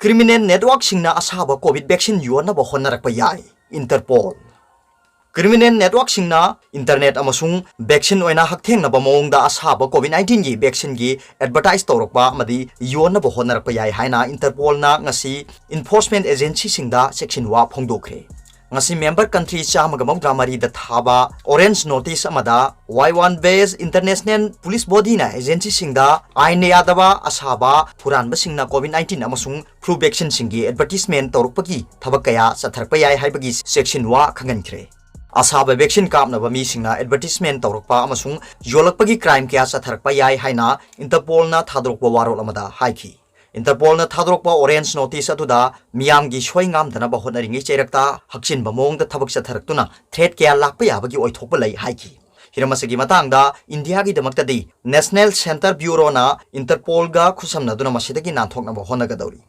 Criminal network singna asaba COVID vaccine yuana ba honarak pa yai. Interpol. Criminal network singna internet amasung vaccine oina haktheng na ba maungda asaba COVID-19 gi vaccine gi advertise tawrokpa amadi yuana ba honarak pa yai haina Interpol na ngasi enforcement agency singda section wa phongdokre. Ngasi member country chamaga mawdramari da thaba orange notice amada Y1 based international police body na agency singda aine yadaba asaba puran ba singna COVID-19 amasung flu vaccine singi advertisement tawrokpagi thabak kaya satharpa yai haibagi section wa khangankre. Asaba vaccine kapna ba mi singna advertisement tawrokpa amasung yolakpagi crime kaya satharpa yai haina Interpol na thadrokpa warol amada haiki. Interpol na thadrokpa orange notice atuda miyamgi soingam dana ba honaringi cherakta hakchin ba mongda thabak satharaktuna threat kaya lakpa yabagi oithokpa lai haiki. Hiramasagi matangda India gi damaktadi National Center Bureau na Interpol ga khusamna duna masidagi nanthokna ba honagadawri.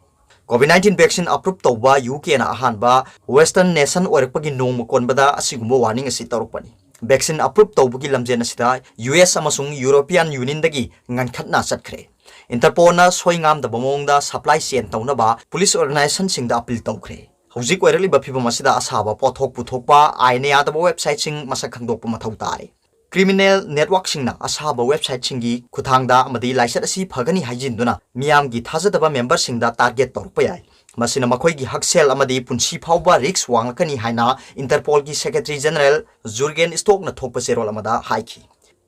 COVID-19 vaccine approved tawba UK na ahanba Western nation oirakpagi nong makonbada asigumba warning asi tawrokpani. Vaccine approved tawbagi lamjen asida US amasung European Union dagi ngankhatna chatkre. Interpol na soingam da bamongda supply chain tawnaba police organization singda appeal tawkre. Hojik oirali ba phibam asida asaba pothok puthokpa aine yadaba website sing masak khangdokpa mathau tare. Criminal network singna asaba website singi khuthangda amadi license asi phagani haijinduna miyamgi thajadaba member singda target tawrpa yai. Masina makhoigi haksel amadi punsi phawba risk wangakani haina Interpol gi Secretary General Jurgen Stock na thokpa serol amada haiki.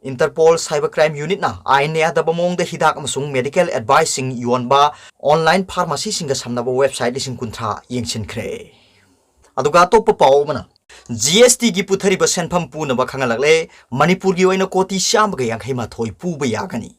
Interpol Cybercrime Unit na aine yadaba mongda hidak amasung medical advising yonba online pharmacy singa samnaba website ising kuntra yengsinkhre. Aduga topa pao mana GST gi puthariba senpham punaba khangalakle Manipur gi oina koti syamga yankhaima thoi puba yagani.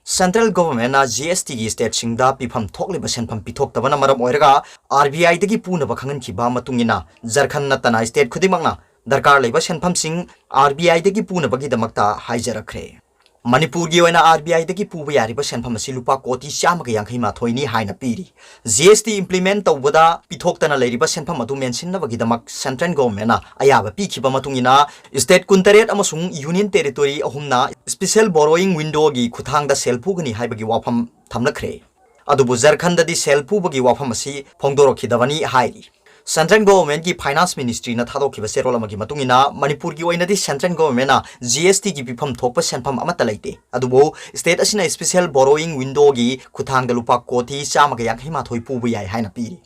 Central government na GST gi state singda pifam thokliba senpham pithoktabana maram oiraga RBI dagi punaba khangankhiba matungina Jharkhand natana state khudimangna darkar leba senpham sing RBI dagi punabagi damakta haijarakre. Manipur gi oina RBI dagi puba yariba senpham asi lupa koti syamaga yankhaima thoini haina piri. GST implement tawbada pithoktana leiriba senpham adu mensinnabagi damak central government na ayaba pikhiba matungina state kuntaret amasung union territory ahumna special borrowing window gi khuthangda selpugani haibagi wafam thamlakre. Adubu Jharkhand dadi selpubagi wafam asi phongdorokhidabani hairi. Central government ki finance ministry na thadokhiba serol amagi matungina Manipur gi oina di central government na GST gi pifam thokpa senpham amata leite adubo state asina special borrowing window gi khuthangda lupa koti chamaga yankhaima thoi pubu yai haina piri.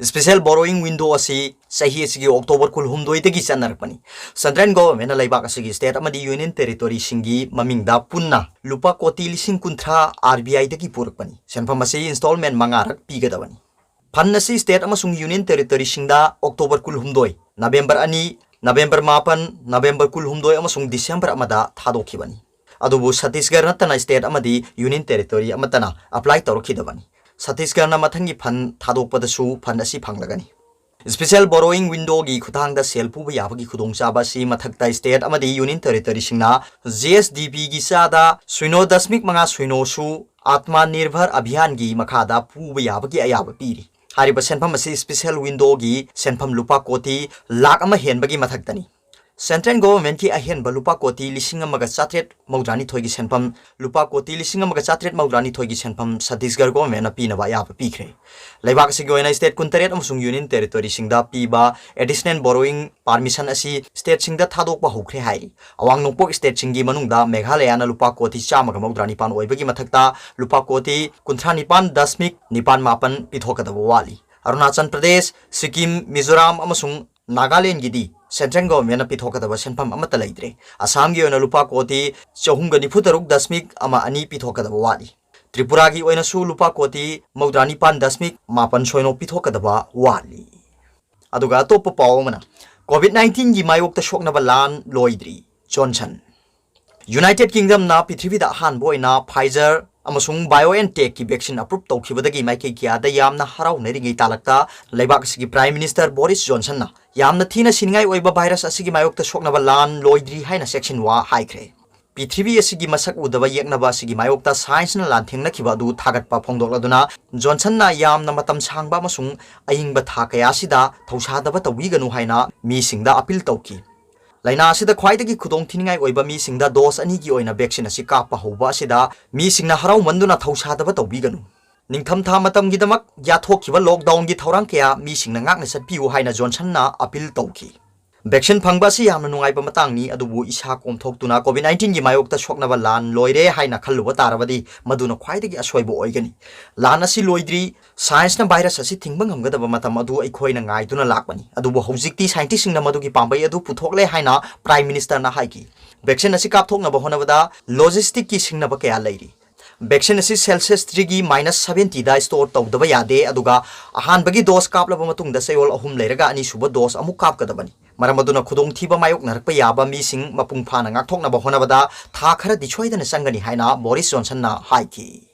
Special borrowing window asi sahi asigi October kul humdoi dagi chanarpani. Central government na laibak asigi state amadi union territory singi mamingda punna lupa koti lising kuntra RBI dagi purakpani. Senpham asi installment mangarak pigadawani. Pannasi state amasung union territory singda October kul humdoi, November ani, November mapan, November kul humdoi amasung December amada thadokhibani. Adubu Chhattisgarh natana state amadi union territory amatana apply tawrokhidabani. Chhattisgarh na mathangi phan thadokpadasu phan asi phanglagani. Special borrowing window gi khuthangda sel puba yabagi khudongchaba si mathakta state amadi union territory singna GSDP gi sada 0.5 su Atma Nirbhar Abhiyan gi makhada puba yabagi ayaba piri. Hariba senpham asi special window gi senpham lupa koti lakh ama henbagi mathaktani. Central government ki ahenba lupa koti lising amaga chatret maudrani thoigi senpham lupa koti lising amaga chatret maudrani thoigi senpham Chhattisgarh government na pinaba yaba pikre. Laibak si goina state kuntaret amasung union territory singda piba additional borrowing permission asi state singda thadokpa hokre hai. Awang nongpok state singi manungda Meghalaya na lupa koti chamaga maudrani pan oibagi mathakta lupa koti kunthani pan dasmik nipan mapan pithokadaba wali. Arunachal Pradesh, Sikkim, Mizoram amasung Nagaland gidi Central government na pithokadaba senpham amata leidre. Assam gi oina lupa koti 496 ama ani pithokadaba wali. Tripura gi oina su lupa koti maudrani pan dasmik mapan soino pithokadaba wali. Aduga topa pao mana COVID-19 gi mayokta shoknaba lan loidri. Johnson United Kingdom na pithivida ahanba oina Pfizer amasung BioNTech ki vaccine approved tawkhibadagi maikei kiada yamna harawneringai talakta laibak sigi Prime Minister Boris Johnson na yamna thina siningai oiba virus asigi mayokta soknaba lan loidri haina section wa haikre. Pithibi asigi masak udaba yeknaba asigi mayokta science na lanthengna khibadu thagatpa phongdokladuna Johnson na yamna matam sangba amasung ayingba thakaya sida thausadaba tawiganu haina mi singda appeal tawki. Laina asida khwaidagi khudong thiningai oiba mi singda dose ani gi oina vaccine asi kappa hoba asida mi singna harau manduna thausadaba tawbiganu. Ningthamtha matamgidamak yathokhiba lockdown gi thorang kya misingna ngakna satpiu haina Johnson na appeal tawki. Vaccine phangba si yamna nungaiba matangni adubu isa komthoktuna COVID-19 gi mayokta soknaba lan loire haina khalluba tarabadi maduna khwaidagi aswoibo oigani. Lan asi loidri science na virus asi thingba ngamgadaba matam adu aikhoina ngaiduna lakbani. Adubu hojikti scientist singna madugi pambai adu puthokle haina Prime Minister na haiki. Vaccine asi kapthoknaba honabada logistic ki singnaba kaya lairi. Vaccine asi Celsius 3 gi -70 da store tawdaba yade aduga ahanbagi dose kaplaba matungda sayol ahum leiraga ani suba dose amuk kapkadabani. Maramaduna khudong thiba mayok narakpa yaba mising mapung phana ngakthoknaba honabada tha khara dichoidana sangani haina Boris Johnson na haiki.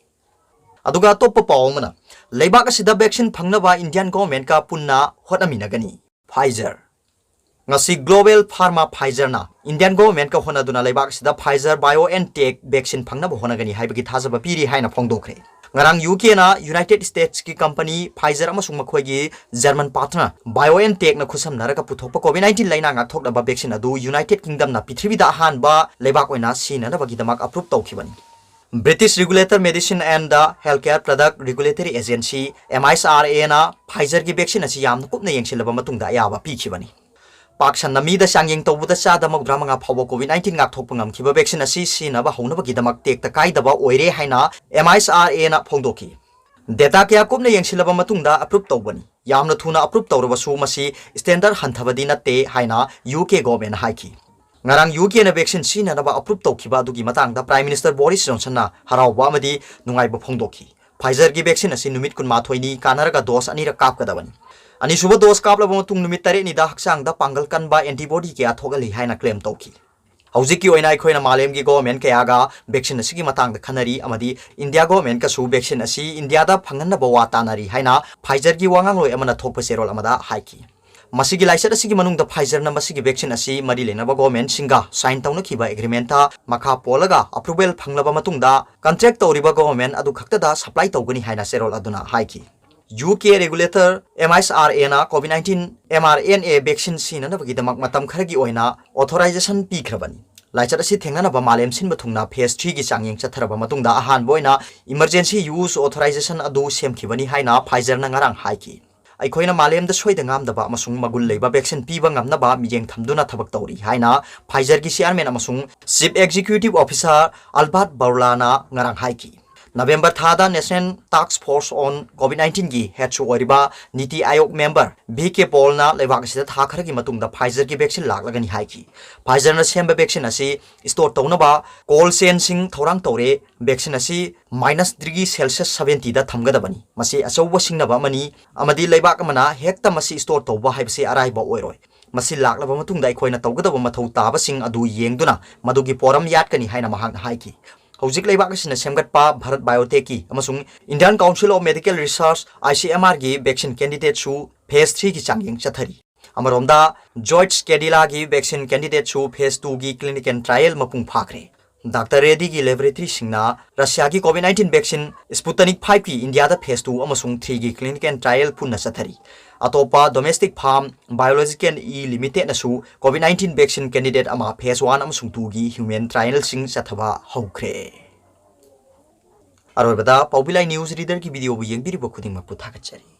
Aduga toppa pawmana leibak asida vaccine phangnaba Indian government ka punna hotaminagani. Pfizer ngasi global pharma Pfizer na Indian government ka honaduna leibak sida Pfizer BioNTech vaccine phangnaba honagani haibagi thajaba piri haina phongdokre. Ngarang UK na United States ki company Pfizer amasung makhoigi German partner BioNTech na khusam naraka puthokpa COVID-19 laina nga thoknaba vaccine adu United Kingdom na Prithivida ahanba leibak oina sinanabagi damak approve tawkhibani. British Regulator Medicine and the Healthcare Product Regulatory Agency MHRA na Pfizer ki vaccine asi yamna kupna yengsilaba matungda ayaba pikhibani. Paksan na mida sangyeng tawbuda sada magdra mga phawa COVID-19 ngak thokpa ngamkhiba vaccine asi sinaba honabagi damak tekta kaidaba oire haina MHRA na phongdoki. Data kya kupna yengsilaba matungda approve tawbani. Yamna thuna approve tawrabasu masi standard hanthabadi natte haina UK government haiki. Ngarang UK na vaccine sinanaba approve tawkhiba adugi matangda Prime Minister Boris Johnson na harawba amadi nungaiba phongdoki. Pfizer gi vaccine asi numit kun mathoini kanaraga dose anira kapkadabani. Ani suba dose kaplaba matung numit tare ni da haksang da pangal kanba antibody ke athogali haina claim tawki. Haujiki oina ikhoina malem gi government ke aga vaccine asigi matang da khanari amadi India government ka su vaccine asi India da phanganna bawa tanari haina Pfizer gi wangang loi amana thokpa serol amada haiki. Masigi laisat asigi manung da Pfizer na masigi vaccine asi mari lenaba government singa sign tawna khiba agreement ta makha polaga approval phanglaba matung da contract tawriba government adu khakta da supply tawgani haina serol aduna haiki. UK regulator MHRA na COVID-19 mRNA vaccine sinanabagi damak matam kharagi oina authorization pikhrabani. Laichat asi thenganaba malem sinba thungna phase 3 gi changyeng chatharaba matungda ahan boina emergency use authorization adu semkhibani haina Pfizer na ngarang haiki. Aikhoina malem da soida ngamdaba amasung magul leiba vaccine piba ngamnaba miyeng thamduna thabak tawri haina Pfizer gi chairman amasung chief executive officer Albert Bourla na ngarang haiki. November thada National Task Force on COVID-19 gi head chu oriba Niti Aayog member BK Paul na leibak sida tha kharagi matungda Pfizer gi vaccine laklagani haiki. Pfizer na semba vaccine asi store tawnaba cold chain sing thorang tawre vaccine asi -3 Celsius 70 da thamgadabani. Masi achauba singnaba mani amadi leibak amana hekta masi store tawba haibase araiba oiroi. Masi laklaba matungda ikhoina tawgadaba mathau taba sing adu yengduna madugi poram yatkani haina mahang haiki. Hojik leibak asina semgatpa Bharat Biotech ki amasung Indian Council of Medical Research ICMR gi vaccine candidate su phase 3 ki changyeng chathari. Amaromda George Kedila gi vaccine candidate su phase 2 gi clinical trial mapung phakre. Dr. Reddy gi laboratory singna Russia gi COVID-19 vaccine Sputnik 5 ki India da phase 2 amasung 3 gi clinical trial punna chathari. Atopa domestic farm biological e limited na su COVID-19 vaccine candidate ama phase 1 amasung 2 gi human trial sing chathaba hokre. Arobada Paobilai news reader ki video bu yengbiri ba khuding ma puthakachari.